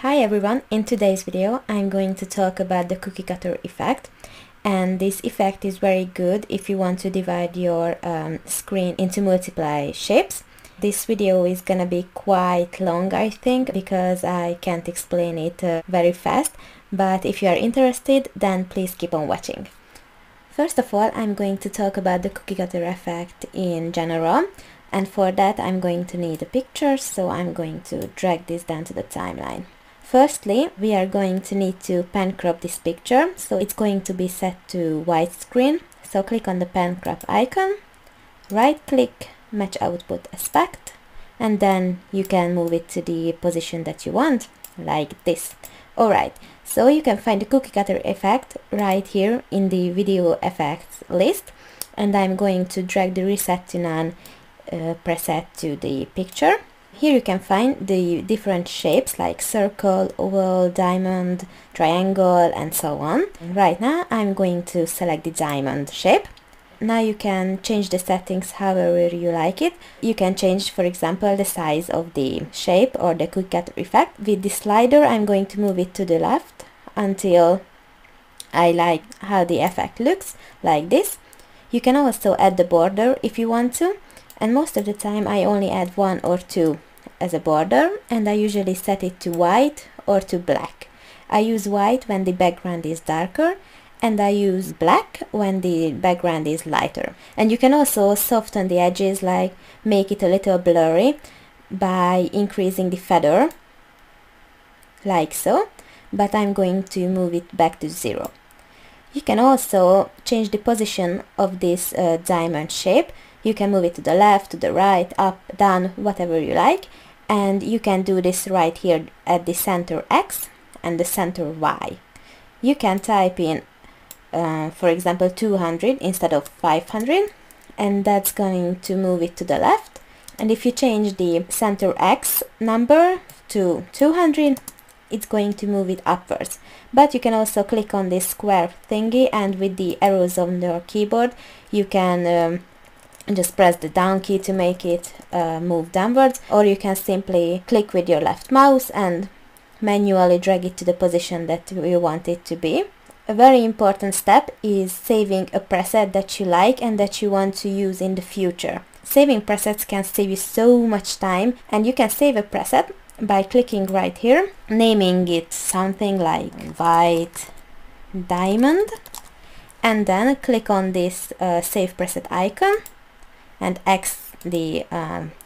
Hi everyone, in today's video I'm going to talk about the cookie cutter effect, and this effect is very good if you want to divide your screen into multiple shapes. This video is gonna be quite long, I think, because I can't explain it very fast, but if you are interested then please keep on watching. First of all, I'm going to talk about the cookie cutter effect in general, and for that I'm going to need a picture, so I'm going to drag this down to the timeline. Firstly, we are going to need to pen crop this picture, so it's going to be set to widescreen. So click on the pen crop icon, right click, match output aspect, and then you can move it to the position that you want, like this. Alright, so you can find the cookie cutter effect right here in the video effects list, and I'm going to drag the reset to none preset to the picture. Here you can find the different shapes like circle, oval, diamond, triangle, and so on. Right now I'm going to select the diamond shape. Now you can change the settings however you like it. You can change, for example, the size of the shape or the cookie cutter effect. With the slider I'm going to move it to the left until I like how the effect looks, like this. You can also add the border if you want to, and most of the time I only add one or two as a border, and I usually set it to white or to black. I use white when the background is darker, and I use black when the background is lighter. And you can also soften the edges, like make it a little blurry by increasing the feather, like so, but I'm going to move it back to 0. You can also change the position of this diamond shape. You can move it to the left, to the right, up, down, whatever you like, and you can do this right here at the center X and the center Y. You can type in for example 200 instead of 500, and that's going to move it to the left. And if you change the center X number to 200, it's going to move it upwards. But you can also click on this square thingy, and with the arrows on your keyboard you can just press the down key to make it move downwards, or you can simply click with your left mouse and manually drag it to the position that you want it to be. A very important step is saving a preset that you like and that you want to use in the future. Saving presets can save you so much time, and you can save a preset by clicking right here, naming it something like white diamond, and then click on this save preset icon and X the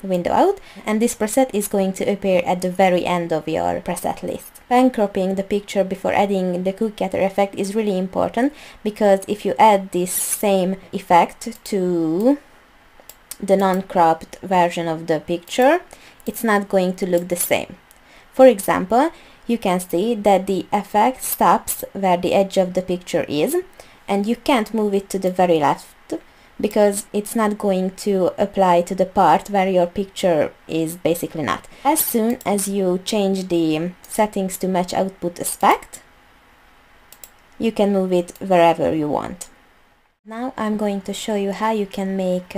window out, and this preset is going to appear at the very end of your preset list. Pen cropping the picture before adding the cookie cutter effect is really important, because if you add this same effect to the non-cropped version of the picture, it's not going to look the same. For example, you can see that the effect stops where the edge of the picture is, and you can't move it to the very left because it's not going to apply to the part where your picture is basically not. As soon as you change the settings to match output aspect, you can move it wherever you want. Now I'm going to show you how you can make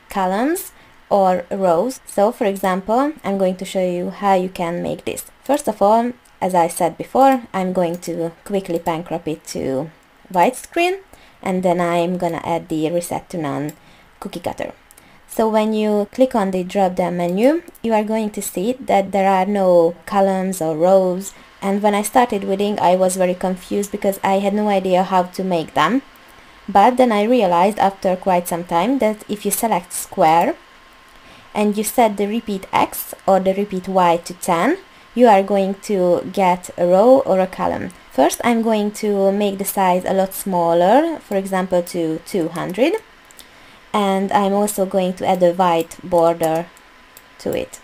columns or rows. So for example, I'm going to show you how you can make this. First of all, as I said before, I'm going to quickly pen crop it to widescreen, and then I'm gonna add the reset to none cookie cutter. So when you click on the drop down menu, you are going to see that there are no columns or rows, and when I started VIDDING I was very confused because I had no idea how to make them. But then I realized after quite some time that if you select square and you set the repeat X or the repeat Y to 10, you are going to get a row or a column. First I'm going to make the size a lot smaller, for example to 200, and I'm also going to add a white border to it.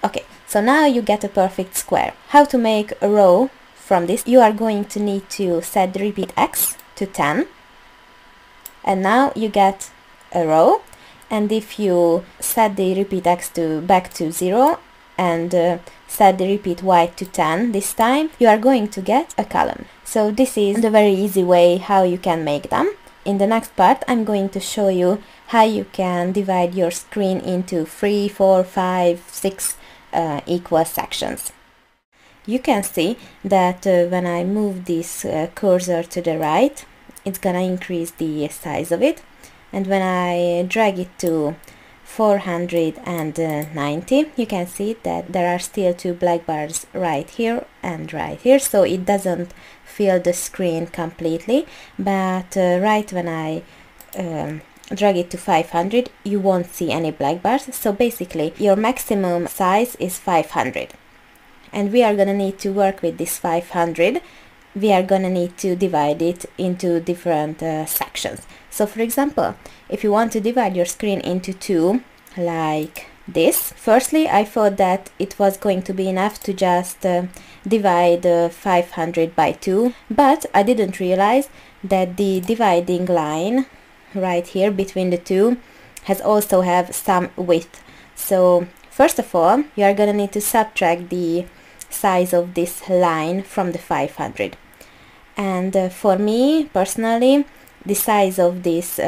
Okay, so now you get a perfect square. How to make a row from this? You are going to need to set the repeat X to 10, and now you get a row. And if you set the repeat X back to 0 and set the repeat Y to 10 this time, you are going to get a column. So this is the very easy way how you can make them. In the next part I'm going to show you how you can divide your screen into 3, 4, 5, 6 equal sections. you can see that when I move this cursor to the right, it's gonna increase the size of it, and when I drag it to 490, you can see that there are still two black bars right here and right here, so it doesn't fill the screen completely. But right when I drag it to 500, you won't see any black bars. So basically your maximum size is 500, and we are gonna need to work with this 500. We are gonna need to divide it into different sections. So for example, if you want to divide your screen into two, like this, firstly I thought that it was going to be enough to just divide 500 by 2, but I didn't realize that the dividing line right here between the two has also have some width. So first of all, you are gonna need to subtract the size of this line from the 500. And for me personally, the size of this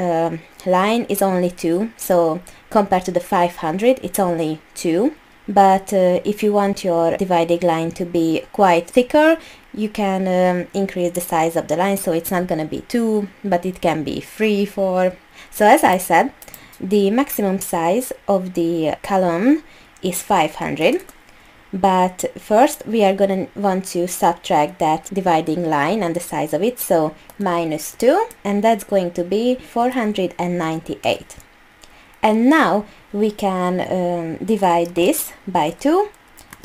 line is only 2, so compared to the 500 it's only 2. But if you want your dividing line to be quite thicker, you can increase the size of the line, so it's not gonna be 2, but it can be 3, 4. So as I said, the maximum size of the column is 500. But first we are gonna want to subtract that dividing line and the size of it, so -2, and that's going to be 498. And now we can divide this by 2,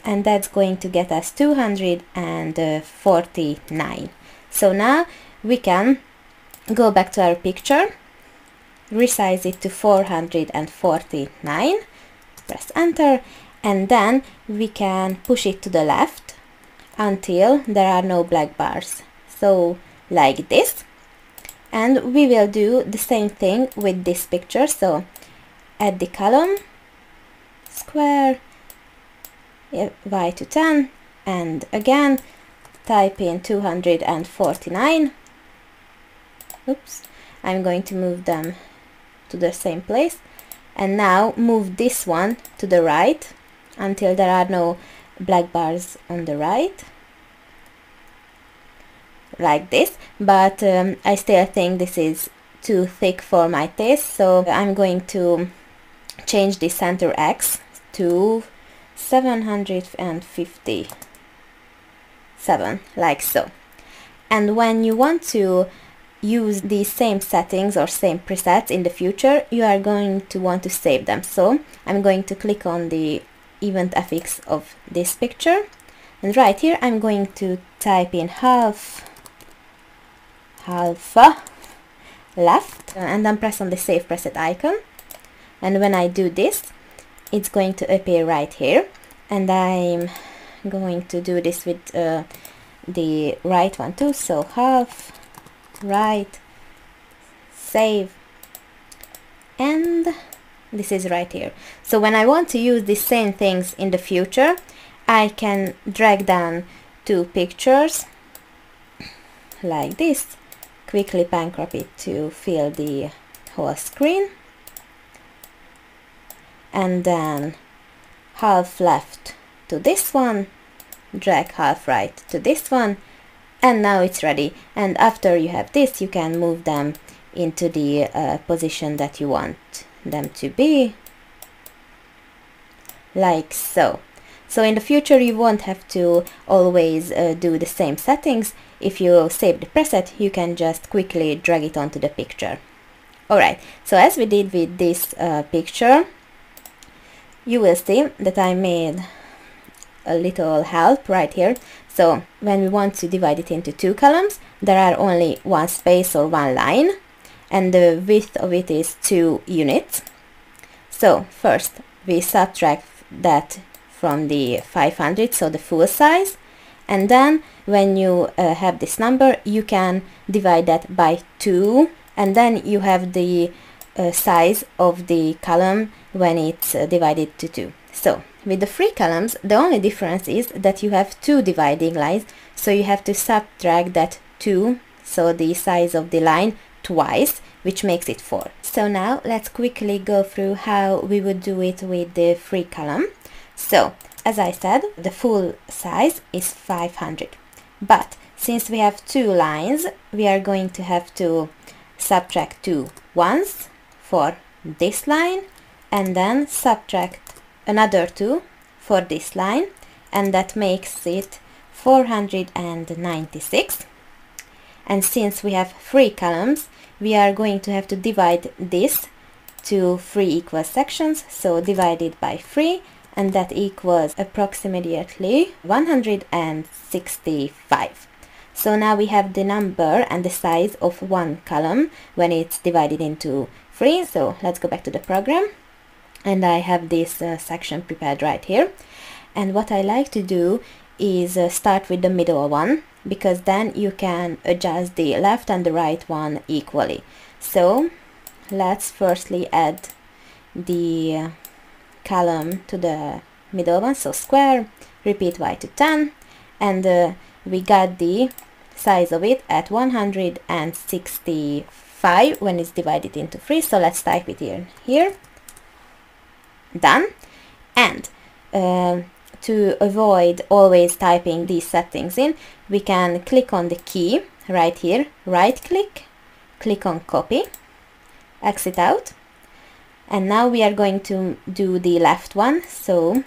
and that's going to get us 249. So now we can go back to our picture, resize it to 449, press enter, and then we can push it to the left until there are no black bars, so like this. And we will do the same thing with this picture, so add the column, square, Y to 10, and again type in 249. Oops, I'm going to move them to the same place, and now move this one to the right until there are no black bars on the right, like this. But I still think this is too thick for my taste, so I'm going to change the center X to 757, like so. And when you want to use these same settings or same presets in the future, you are going to want to save them. So I'm going to click on the event FX of this picture, and right here I'm going to type in half left, and then press on the save preset icon. And when I do this, it's going to appear right here, and I'm going to do this with the right one too, so half right, save, and this is right here. So when I want to use the same things in the future, I can drag down two pictures like this, quickly pan crop it to fill the whole screen, and then half left to this one, drag half right to this one, and now it's ready. And after you have this, you can move them into the position that you want them to be, like so. So in the future you won't have to always do the same settings. If you save the preset, you can just quickly drag it onto the picture. Alright, so as we did with this picture, you will see that I made a little help right here. So when we want to divide it into two columns, there are only one space or one line, and the width of it is 2 units. So first we subtract that from the 500, so the full size, and then when you have this number, you can divide that by 2, and then you have the size of the column when it's divided to 2. So with the 3 columns, the only difference is that you have 2 dividing lines, so you have to subtract that 2, so the size of the line, twice, which makes it 4. So now let's quickly go through how we would do it with the 3 column. So as I said, the full size is 500. But since we have 2 lines, we are going to have to subtract 2 ones for this line, and then subtract another 2 for this line, and that makes it 496. And since we have 3 columns, we are going to have to divide this to 3 equal sections, so divided by 3, and that equals approximately 165. So now we have the number and the size of one column when it's divided into 3. So let's go back to the program, and I have this section prepared right here. And what I like to do is start with the middle one, because then you can adjust the left and the right one equally. So let's firstly add the column to the middle one, so square, repeat y to 10, and we got the size of it at 165 when it's divided into 3. So let's type it here. Done. And to avoid always typing these settings in, we can click on the key right here, right click, click on copy, exit out, and now we are going to do the left one, so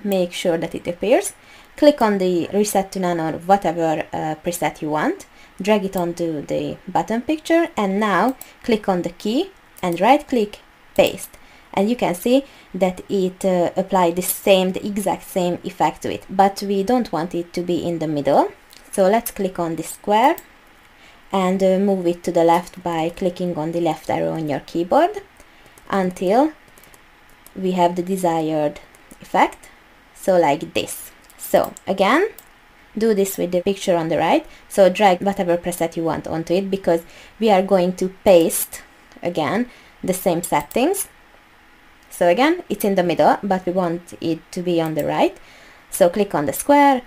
make sure that it appears. Click on the reset to none or whatever preset you want, drag it onto the button picture, and now click on the key and right click, paste. And you can see that it applied the exact same effect to it, but we don't want it to be in the middle. So let's click on the square and move it to the left by clicking on the left arrow on your keyboard until we have the desired effect, so like this. So again, do this with the picture on the right, so drag whatever preset you want onto it, because we are going to paste again the same settings. So again, it's in the middle, but we want it to be on the right. So click on the square,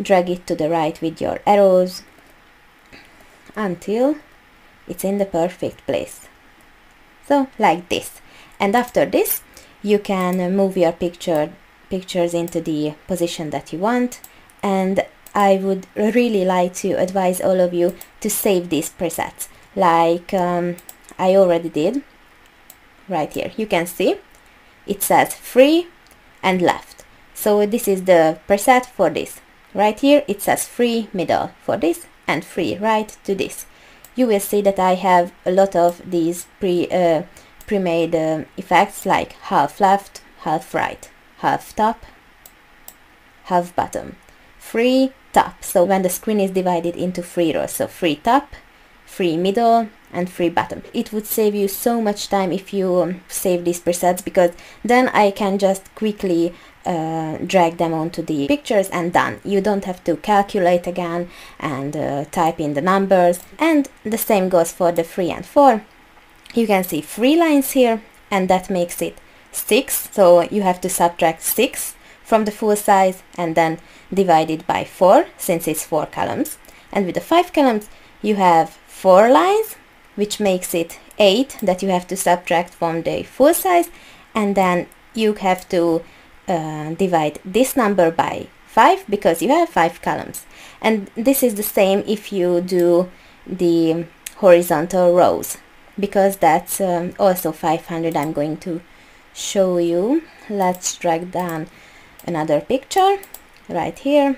drag it to the right with your arrows until it's in the perfect place. So like this. And after this, you can move your pictures into the position that you want. And I would really like to advise all of you to save these presets, like I already did right here. You can see it says free and left. So this is the preset for this. Right here it says free middle for this and free right to this. You will see that I have a lot of these pre-made effects, like half left, half right, half top, half bottom, free top. So when the screen is divided into 3 rows, so free top, free middle, and free bottom. It would save you so much time if you save these presets, because then I can just quickly drag them onto the pictures and done. You don't have to calculate again and type in the numbers. And the same goes for the 3 and 4. You can see 3 lines here, and that makes it 6. So you have to subtract 6 from the full size and then divide it by 4, since it's 4 columns. And with the 5 columns, you have 4 lines, which makes it 8 that you have to subtract from the full size, and then you have to divide this number by 5 because you have 5 columns. And this is the same if you do the horizontal rows, because that's also 500. I'm going to show you. Let's drag down another picture right here,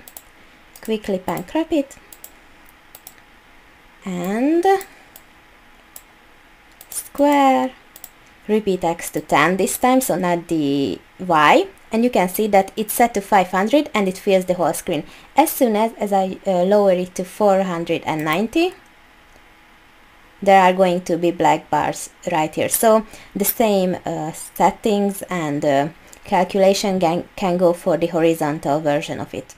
quick clip and crop it, and square, repeat x to 10 this time, so not the y, and you can see that it's set to 500 and it fills the whole screen. As soon as I lower it to 490, there are going to be black bars right here. So the same settings and calculation can go for the horizontal version of it.